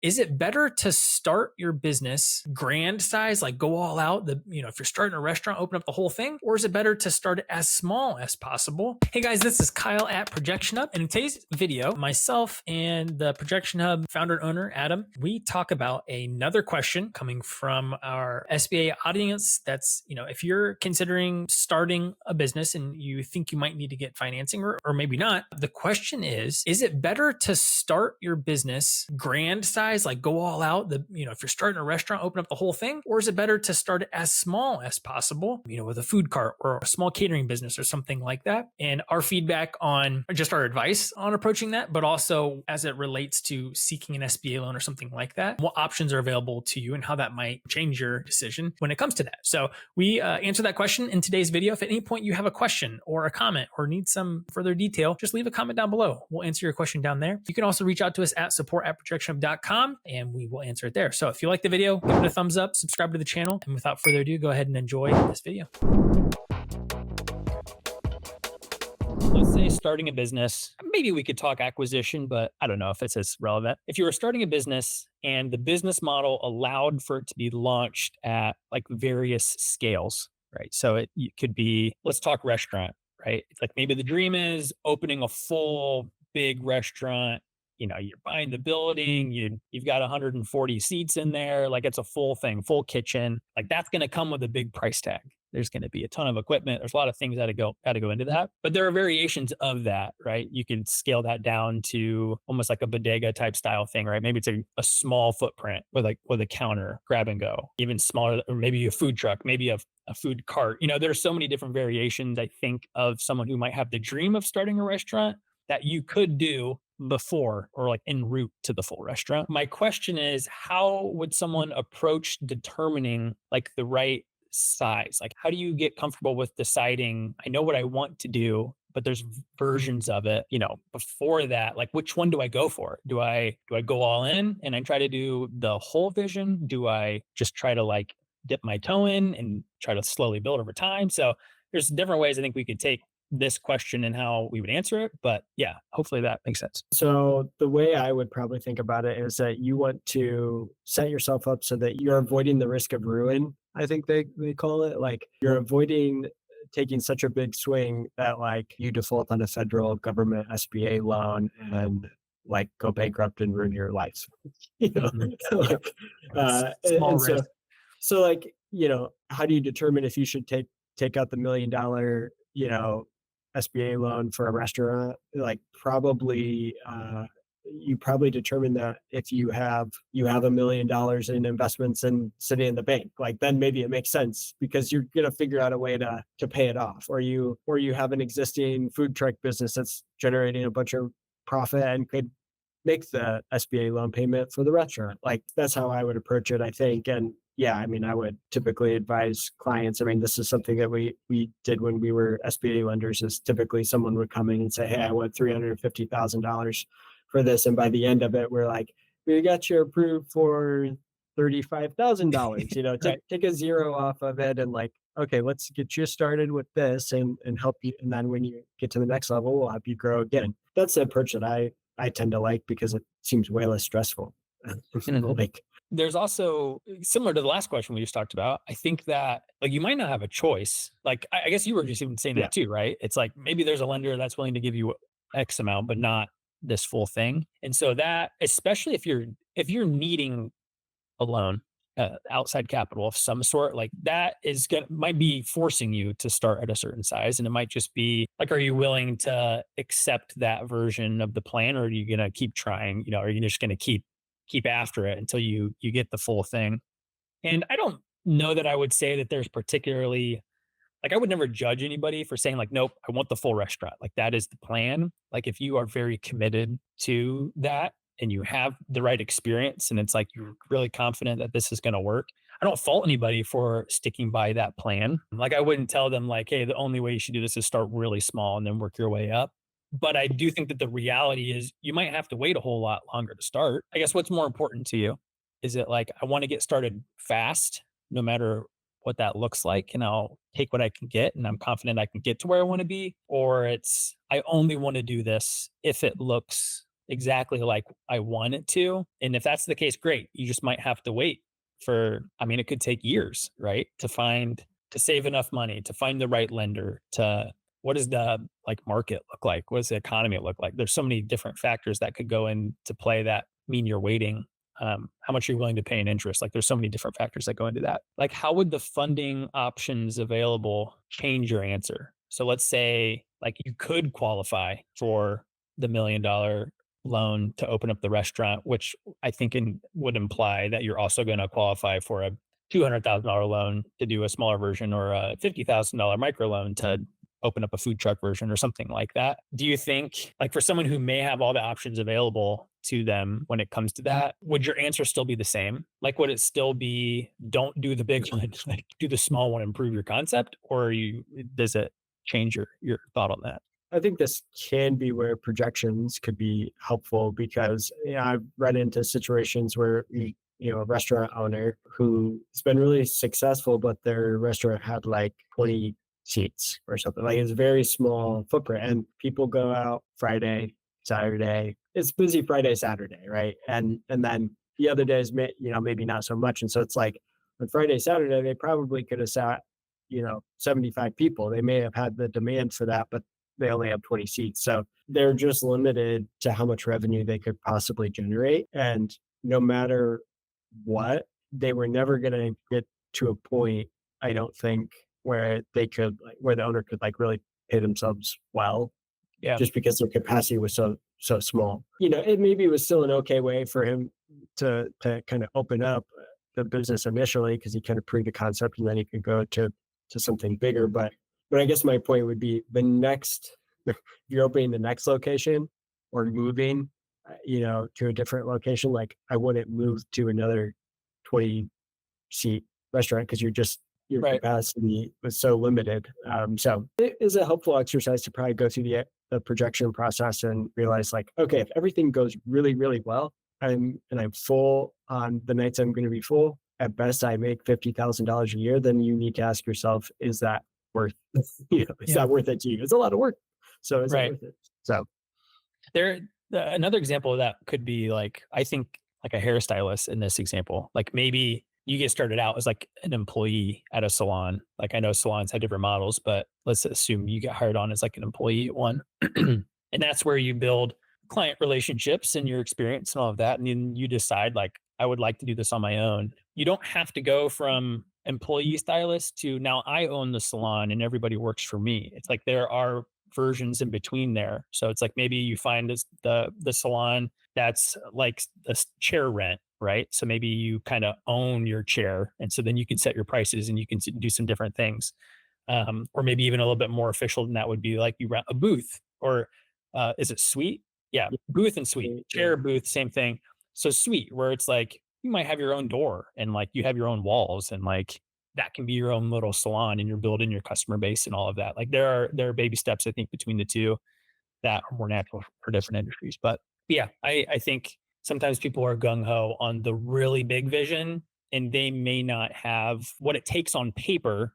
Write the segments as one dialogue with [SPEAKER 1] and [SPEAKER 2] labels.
[SPEAKER 1] Is it better to start your business grand size, like go all out? If you're starting a restaurant, open up the whole thing, or is it better to start it as small as possible? Hey guys, this is Kyle at ProjectionHub, and in today's video, myself and the ProjectionHub founder and owner Adam, we talk about another question coming from our SBA audience. That's if you're considering starting a business and you think you might need to get financing, or maybe not. The question is it better to start your business grand size, like go all out? If you're starting a restaurant, open up the whole thing, or is it better to start it as small as possible, with a food cart or a small catering business or something like that? And our feedback on just our advice on approaching that, but also as it relates to seeking an SBA loan or something like that, what options are available to you and how that might change your decision when it comes to that. So we answer that question in today's video. If at any point you have a question or a comment or need some further detail, just leave a comment down below. We'll answer your question down there. You can also reach out to us at support@projectionhub.com and we will answer it there. So if you like the video, give it a thumbs up, subscribe to the channel, and without further ado, go ahead and enjoy this video. Let's say starting a business, maybe we could talk acquisition, but I don't know if it's as relevant. If you were starting a business and the business model allowed for it to be launched at like various scales, right? So it could be, let's talk restaurant, right? It's like maybe the dream is opening a full big restaurant. You're buying the building, you've got 140 seats in there. Like it's a full thing, full kitchen. Like that's going to come with a big price tag. There's going to be a ton of equipment. There's a lot of things that got to go into that. But there are variations of that, right? You can scale that down to almost like a bodega type style thing, right? Maybe it's a small footprint with a counter, grab and go, even smaller, or maybe a food truck, maybe a food cart. There's so many different variations, I think, of someone who might have the dream of starting a restaurant that you could do before or like en route to the full restaurant. My question is, how would someone approach determining like the right size? Like, how do you get comfortable with deciding, I know what I want to do, but there's versions of it, before that, like which one do I go for? Do I go all in and I try to do the whole vision? Do I just try to like dip my toe in and try to slowly build over time? So there's different ways I think we could take this question and how we would answer it. But yeah, hopefully that makes sense.
[SPEAKER 2] So the way I would probably think about it is that you want to set yourself up so that you're avoiding the risk of ruin. I think they call it, like you're avoiding taking such a big swing that like you default on a federal government SBA loan and like go bankrupt and ruin your life.
[SPEAKER 1] Small risk.
[SPEAKER 2] So like, how do you determine if you should take out the $1 million, SBA loan for a restaurant? Like probably, you probably determine that if you have $1 million in investments and sitting in the bank, like then maybe it makes sense because you're going to figure out a way to pay it off, or you have an existing food truck business that's generating a bunch of profit and could make the SBA loan payment for the restaurant. Like that's how I would approach it, I think. And yeah, I mean, I would typically advise clients. I mean, this is something that we did when we were SBA lenders, is typically someone would come in and say, hey, I want $350,000 for this. And by the end of it, we're like, we got you approved for $35,000, take a zero off of it. And like, okay, let's get you started with this and help you. And then when you get to the next level, we'll help you grow again. That's the approach that I tend to like because it seems way less stressful.
[SPEAKER 1] There's also, similar to the last question we just talked about, I think that like you might not have a choice. Like, I guess you were just even saying that too, right? It's like, maybe there's a lender that's willing to give you X amount, but not this full thing. And so that, especially if you're needing a loan, outside capital of some sort, like that might be forcing you to start at a certain size. And it might just be like, are you willing to accept that version of the plan? Or are you going to keep trying, are you just going to keep after it until you get the full thing? And I don't know that I would say that there's particularly, like, I would never judge anybody for saying like, nope, I want the full restaurant. Like that is the plan. Like if you are very committed to that and you have the right experience and it's like, you're really confident that this is going to work, I don't fault anybody for sticking by that plan. Like I wouldn't tell them like, hey, the only way you should do this is start really small and then work your way up. But I do think that the reality is you might have to wait a whole lot longer to start. I guess what's more important to you? Is it like, I want to get started fast, no matter what that looks like, and I'll take what I can get and I'm confident I can get to where I want to be? Or it's, I only want to do this if it looks exactly like I want it to. And if that's the case, great. You just might have to wait for, I mean, it could take years, right? To save enough money, to find the right lender, to what does the like market look like? What does the economy look like? There's so many different factors that could go into play that mean you're waiting. How much you're willing to pay in interest. Like there's so many different factors that go into that. Like how would the funding options available change your answer? So let's say like you could qualify for the $1 million loan to open up the restaurant, which I think would imply that you're also going to qualify for a $200,000 loan to do a smaller version or a $50,000 micro loan to open up a food truck version or something like that. Do you think, like, for someone who may have all the options available to them when it comes to that, would your answer still be the same? Like, would it still be don't do the big one, like do the small one, improve your concept, or does it change your thought on that?
[SPEAKER 2] I think this can be where projections could be helpful because I've run into situations where a restaurant owner who's been really successful, but their restaurant had like 20 seats or something. Like it's a very small footprint, and people go out Friday, Saturday. It's busy Friday, Saturday, right? And then the other days, maybe not so much. And so it's like on Friday, Saturday, they probably could have sat 75 people. They may have had the demand for that, but they only have 20 seats. So they're just limited to how much revenue they could possibly generate. And no matter what, they were never going to get to a point, I don't think, where where the owner could like really pay themselves well,
[SPEAKER 1] Yeah.
[SPEAKER 2] just because their capacity was so small. It maybe was still an okay way for him to kind of open up the business initially because he kind of proved the concept and then he could go to something bigger. But I guess my point would be if you're opening the next location or moving, to a different location, like I wouldn't move to another 20 seat restaurant because your
[SPEAKER 1] Right.
[SPEAKER 2] capacity was so limited. So it is a helpful exercise to probably go through the projection process and realize like, okay, if everything goes really, really well, I'm full on the nights I'm going to be full. At best, I make $50,000 a year. Then you need to ask yourself, is that worth? Is
[SPEAKER 1] Yeah.
[SPEAKER 2] that worth it to you? It's a lot of work. So is it
[SPEAKER 1] Right.
[SPEAKER 2] worth it? So
[SPEAKER 1] Another example of that could be like, I think like a hairstylist in this example, like maybe you get started out as like an employee at a salon. Like I know salons have different models, but let's assume you get hired on as like an employee at one. And that's where you build client relationships and your experience and all of that. And then you decide like, I would like to do this on my own. You don't have to go from employee stylist to now I own the salon and everybody works for me. It's like there are versions in between there. So it's like maybe you find the salon that's like the chair rent, right? So maybe you kind of own your chair, and so then you can set your prices and you can do some different things. Or maybe even a little bit more official than that would be like you rent a booth, or is it suite? Yeah, booth and suite,
[SPEAKER 2] yeah,
[SPEAKER 1] chair booth, same thing. So suite, where it's like you might have your own door and like you have your own walls and like that can be your own little salon and you're building your customer base and all of that. Like there are baby steps I think between the two that are more natural for different industries. But yeah, I think sometimes people are gung ho on the really big vision and they may not have what it takes on paper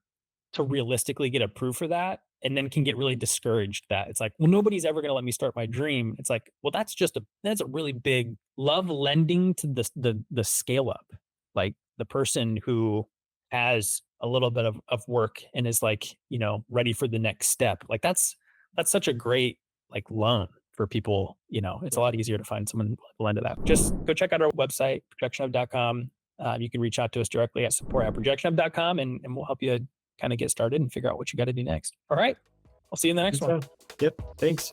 [SPEAKER 1] to realistically get approved for that. And then can get really discouraged that it's like, well, nobody's ever going to let me start my dream. It's like, well, that's a really big love lending to the scale up. Like the person who has a little bit of work and is like, ready for the next step. Like that's such a great like loan for people. It's a lot easier to find someone to lend to that. Just go check out our website, projectionhub.com. You can reach out to us directly at support@projectionhub.com and we'll help you kind of get started and figure out what you got to do next. All right. I'll see you in the next one.
[SPEAKER 2] so, yep. Thanks.